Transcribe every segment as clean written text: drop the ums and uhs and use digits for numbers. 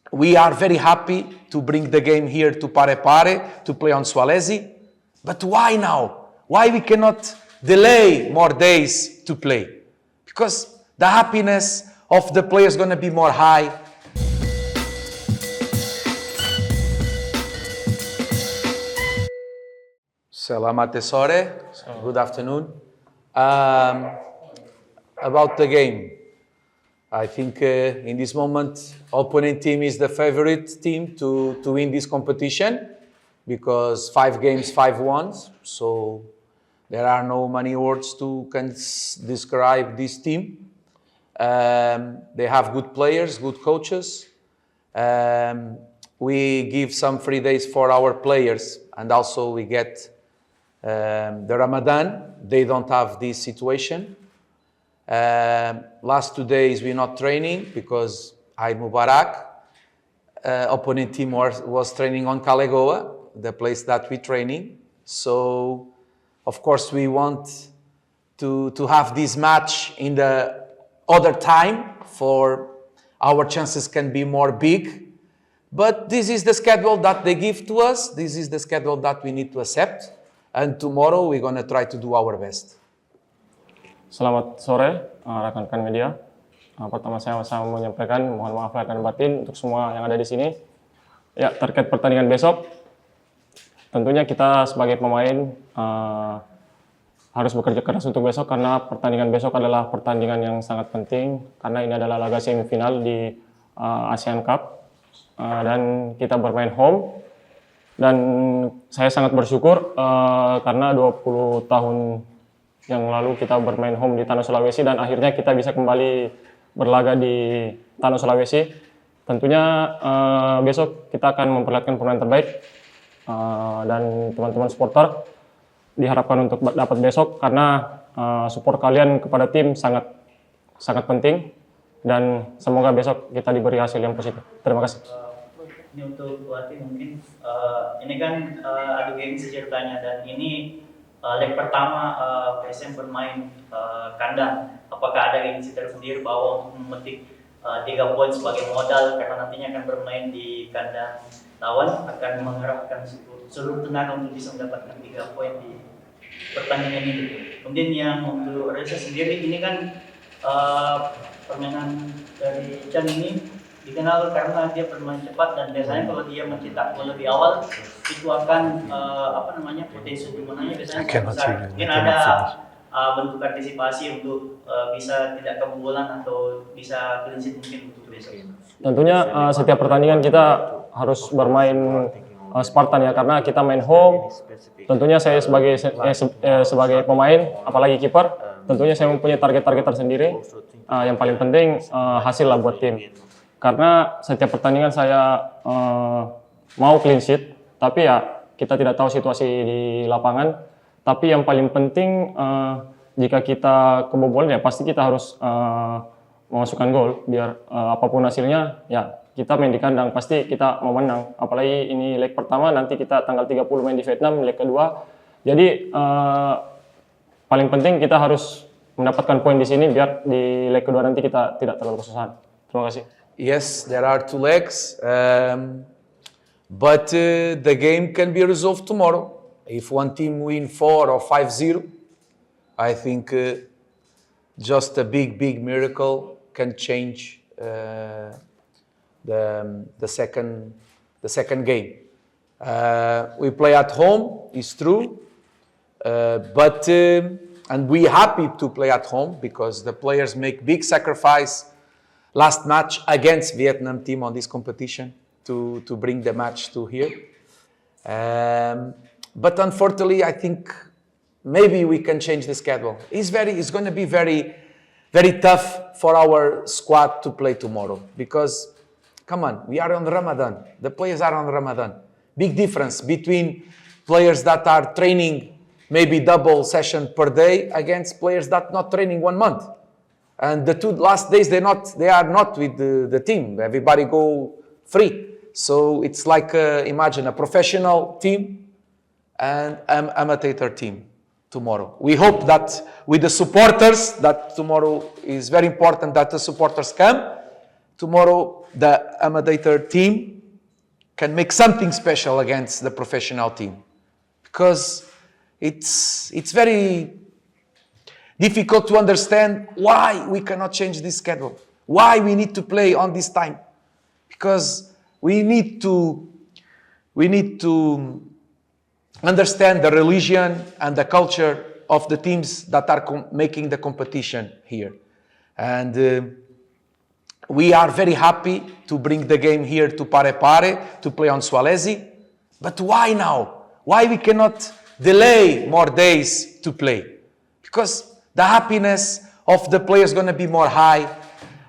We are very happy to bring the game here to Parepare to play on Swalesi. But why now? Why we cannot delay more days to play? Because the happiness of the players is going to be more high. Selamat sore. Good afternoon. About the game. I think in this moment, opponent team is the favorite team to win this competition because 5 games, 5 wins. So there are no many words to describe this team. They have good players, good coaches. We give some free days for our players, and also we get the Ramadan. They don't have this situation. Last 2 days we're not training because Eid Mubarak. Opponent team was training on Calegoa, the place that we're training. So, of course, we want to have this match in the other time for our chances can be more big. But this is the schedule that they give to us. This is the schedule that we need to accept. And tomorrow we're going to try to do our best. Selamat sore, rekan-rekan media. Pertama saya mau menyampaikan mohon maaf lahir dan batin untuk semua yang ada di sini. Ya, terkait pertandingan besok, tentunya kita sebagai pemain harus bekerja keras untuk besok karena pertandingan besok adalah pertandingan yang sangat penting karena ini adalah laga semifinal di Asian Cup dan kita bermain home. Dan saya sangat bersyukur karena 20 tahun yang lalu kita bermain home di Tanah Sulawesi dan akhirnya kita bisa kembali berlaga di Tanah Sulawesi. Tentunya besok kita akan memperlihatkan permainan terbaik dan teman-teman supporter diharapkan untuk dapat besok karena support kalian kepada tim sangat penting dan semoga besok kita diberi hasil yang positif. Terima kasih. Ini untuk pelatih mungkin ini kan adu gengsi ceritanya dan ini leg pertama PSM bermain kandang. Apakah ada gengsi tersendiri bahwa untuk memetik 3 poin sebagai modal karena nantinya akan bermain di kandang lawan akan mengerahkan seluruh tenaga untuk bisa mendapatkan 3 poin di pertandingan ini. Kemudian yang untuk Reza sendiri ini kan permainan dari Chan ini dikenal karena dia bermain cepat dan biasanya kalau dia mencetak gol lebih awal itu akan potensi kemenangannya biasanya besar. Mungkin ada bentuk antisipasi untuk bisa tidak kebobolan atau bisa clean sheet mungkin untuk besok. Tentunya setiap pertandingan kita harus bermain Spartan ya karena kita main home. Tentunya saya sebagai pemain apalagi kiper, tentunya saya mempunyai target-target tersendiri. Yang paling penting hasil lah buat tim. Karena setiap pertandingan saya mau clean sheet, tapi ya kita tidak tahu situasi di lapangan. Tapi yang paling penting jika kita kebobolan ya pasti kita harus memasukkan gol biar apapun hasilnya ya kita main di kandang pasti kita mau menang. Apalagi ini leg pertama nanti kita tanggal 30 main di Vietnam leg kedua. Jadi paling penting kita harus mendapatkan poin di sini biar di leg kedua nanti kita tidak terlalu kesusahan. Terima kasih. Yes, there are 2 legs, but the game can be resolved tomorrow. If one team win 4 or 5-0, I think just a big miracle can change the second game. We play at home, it's true, but and we happy to play at home because the players make big sacrifice. Last match against Vietnam team on this competition to bring the match to here. But unfortunately, I think maybe we can change the schedule. It's going to be very tough for our squad to play tomorrow because, come on, we are on Ramadan. The players are on Ramadan. Big difference between players that are training maybe double session per day against players that not training 1 month. And the 2 last days, they are not with the team. Everybody go free. So it's like, imagine a professional team and an amateur team tomorrow. We hope that with the supporters, that tomorrow is very important that the supporters come tomorrow the amateur team can make something special against the professional team, because it's very difficult to understand why we cannot change this schedule, why we need to play on this time, because we need to understand the religion and the culture of the teams that are making the competition here. And we are very happy to bring the game here to Parepare, to play on Sualesi. But why now? Why we cannot delay more days to play? Because the happiness of the players is going to be more high,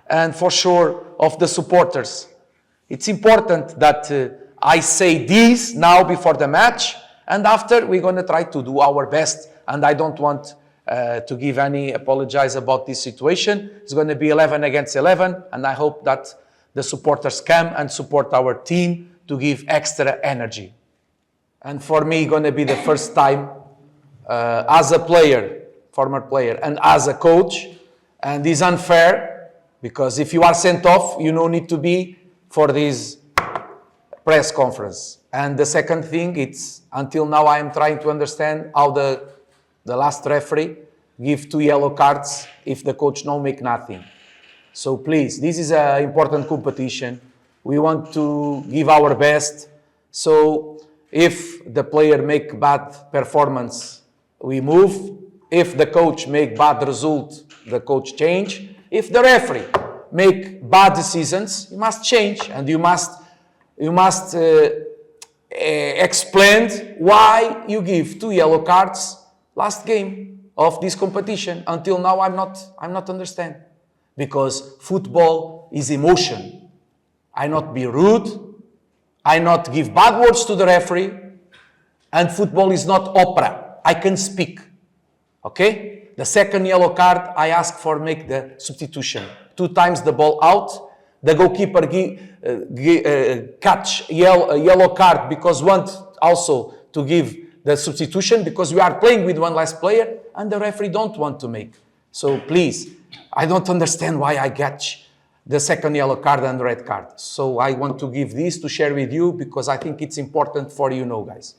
and for sure of the supporters. It's important that I say this now before the match, and after we're going to try to do our best. And I don't want to give any apologize about this situation. It's going to be 11 against 11, and I hope that the supporters come and support our team to give extra energy. And for me, it's going to be the first time as a player, former player, and as a coach, and it's unfair, because if you are sent off, you don't need to be for this press conference. And the second thing, it's until now I am trying to understand how the last referee give 2 yellow cards if the coach no make nothing. So please, this is an important competition. We want to give our best. So if the player make bad performance, we move. If the coach make bad result, the coach change. If the referee make bad decisions, you must change, and you must explain why you give 2 yellow cards last game of this competition. Until now, I'm not understand, because football is emotion. I not be rude, I not give bad words to the referee, and football is not opera. I can speak. Okay? The second yellow card, I ask for make the substitution. 2 times the ball out. The goalkeeper catch yellow card because want also to give the substitution, because we are playing with 1 less player and the referee don't want to make. So please, I don't understand why I get the second yellow card and red card. So I want to give this to share with you, because I think it's important for you know, guys.